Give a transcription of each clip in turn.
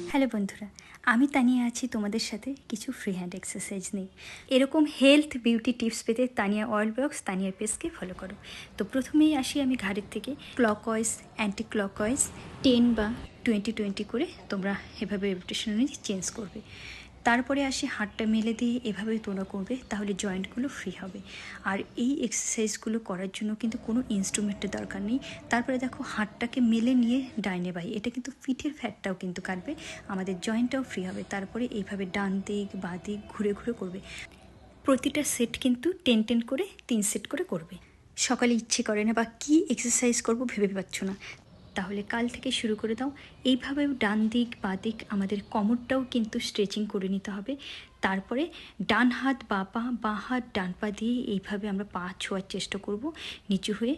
Hello বন্ধুরা, আমি তানিয়া আছি তোমাদের সাথে কিছু ফ্রি হ্যান্ড এক্সারসাইজ নিয়ে। এরকম হেলথ বিউটি টিপস পেতে তানিয়া অয়েল ব্লগস তানিয়ার পেজকে ফলো করো। তো প্রথমেই আসি আমি ঘাড়ের থেকে ক্লকওয়াইজ অ্যান্টি ক্লকওয়াইজ 10 বা 20-20 করে তোমরা এভাবে রেপিটেশন অনুযায়ী চেঞ্জ করবে। তারপরে আসি হাতটা মেলে দিয়ে এভাবে তোমরা করবে, তাহলে জয়েন্টগুলো ফ্রি হবে। আর এই এক্সারসাইজগুলো করার জন্য কিন্তু কোনো ইনস্ট্রুমেন্টের দরকার নেই। তারপরে দেখো হাতটাকে মেলে নিয়ে ডাইনে বাই, এটা কিন্তু পিঠের ফ্যাটটাও কিন্তু কাটবে, আমাদের জয়েন্টটাও ফ্রি হবে। তারপরে এইভাবে ডান দিক বাঁ দিক ঘুরে ঘুরে করবে। প্রতিটা সেট কিন্তু 10-10 করে 3 সেট করে করবে। সকালে ইচ্ছে করে না বা কী এক্সারসাইজ করবো ভেবে পাচ্ছ না, তাহলে কাল থেকে শুরু করে দাও। এইভাবে ডান দিক বাঁ দিক আমাদের কোমরটাও কিন্তু স্ট্রেচিং করে নিতে হবে। তারপরে ডান হাত বাঁ পা, বাঁ হাত ডান পা দিয়ে এইভাবে আমরা পা ছোঁয়ার চেষ্টা করব নিচু হয়ে।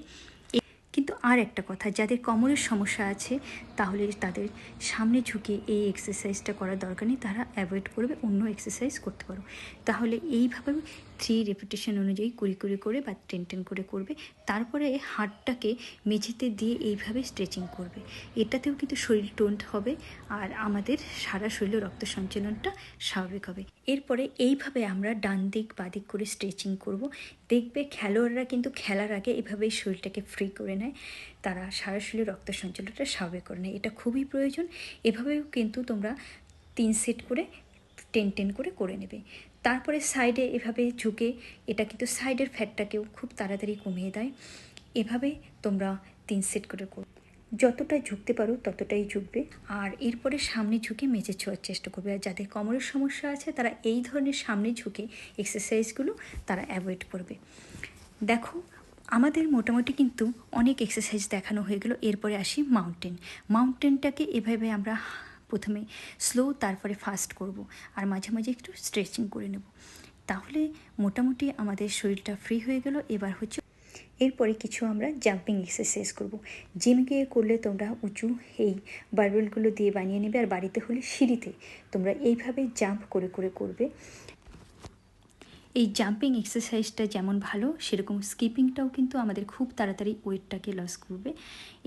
কিন্তু আর একটা কথা, যাদের কোমরের সমস্যা আছে তাহলে তাদের সামনে ঝুঁকে এই এক্সারসাইজটা করার দরকার নেই, তারা অ্যাভয়েড করবে, অন্য এক্সারসাইজ করতে পারো। তাহলে এইভাবে 3 রেপিটেশন অনুযায়ী 20-20 করে বা 10-10 করে করবে। তারপরে হাতটাকে মেঝেতে দিয়ে এইভাবে স্ট্রেচিং করবে। এটাতেও কিন্তু শরীর টোন হবে আর আমাদের সারা শরীরে রক্ত সঞ্চালনটা স্বাভাবিক হবে। এরপরে এইভাবে আমরা ডান দিক বাঁ দিক করে স্ট্রেচিং করব। দেখবে খেলোয়াড়রা কিন্তু খেলার আগে এভাবেই শরীরটাকে ফ্রি করে নেয়, তারা সারা শরীরে রক্ত সঞ্চালনটা স্বাভাবিক করে নেয়, এটা খুবই প্রয়োজন। এভাবেও কিন্তু তোমরা 3 সেট করে 10-10 করে নেবে। তারপরে সাইডে এভাবে ঝুঁকে, এটা কিন্তু সাইডের ফ্যাটটাকেও খুব তাড়াতাড়ি কমিয়ে দেয়। এভাবে তোমরা 3 সেট করে করো, যতটা ঝুঁকতে পারো ততটাই ঝুঁকবে। আর এরপরে সামনে ঝুঁকে মেঝে ছোঁয়ার চেষ্টা করবে। আর যাদের কোমরের সমস্যা আছে তারা এই ধরনের সামনে ঝুঁকে এক্সারসাইজগুলো তারা অ্যাভয়েড করবে। দেখো আমাদের মোটামুটি কিন্তু অনেক এক্সারসাইজ দেখানো হয়ে গেল। এরপরে আসি মাউন্টেনটাকে এভাবে আমরা প্রথমে স্লো তারপরে ফাস্ট করব, আর মাঝে মাঝে একটু স্ট্রেচিং করে নেব, তাহলে মোটামুটি আমাদের শরীরটা ফ্রি হয়ে গেল। এবার হচ্ছে এরপরে কিছু আমরা জাম্পিং এক্সারসাইজ করব। জিমে গিয়ে করলে তোমরা উঁচু এই বারবেলগুলো দিয়ে বানিয়ে নেবে, আর বাড়িতে হলে সিঁড়িতে তোমরা এইভাবে জাম্প করে করে করবে। এই জাম্পিং এক্সারসাইজটা যেমন ভালো, সেরকম স্কিপিংটাও কিন্তু আমাদের খুব তাড়াতাড়ি ওয়েটটাকে লস করবে,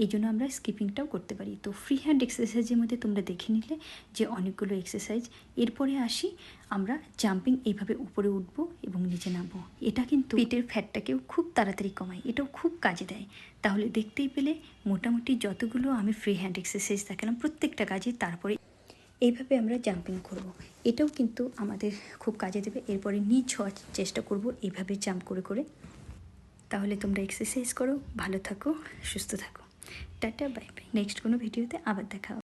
এই জন্য আমরা স্কিপিংটাও করতে পারি। তো ফ্রি হ্যান্ড এক্সারসাইজের মধ্যে তোমরা দেখে নিলে যে অনেকগুলো এক্সারসাইজ। এরপরে আসি আমরা জাম্পিং, এইভাবে উপরে উঠবো এবং নিচে নামবো। এটা কিন্তু পেটের ফ্যাটটাকেও খুব তাড়াতাড়ি কমায়, এটাও খুব কাজে দেয়। তাহলে দেখতেই পেলে মোটামুটি যতগুলো আমি ফ্রি হ্যান্ড এক্সারসাইজ দেখালাম প্রত্যেকটা কাজে, তারপরে এইভাবে আমরা জাম্পিং করব, এটাও কিন্তু আমাদের খুব কাজে দেবে। এরপরে নিচ হওয়ার চেষ্টা করব এইভাবে জাম্প করে করে। তাহলে তোমরা এক্সারসাইজ করো, ভালো থাকো, সুস্থ থাকো। Tata, bye bye. নেক্সট কোনো ভিডিওতে আবার দেখা হবে।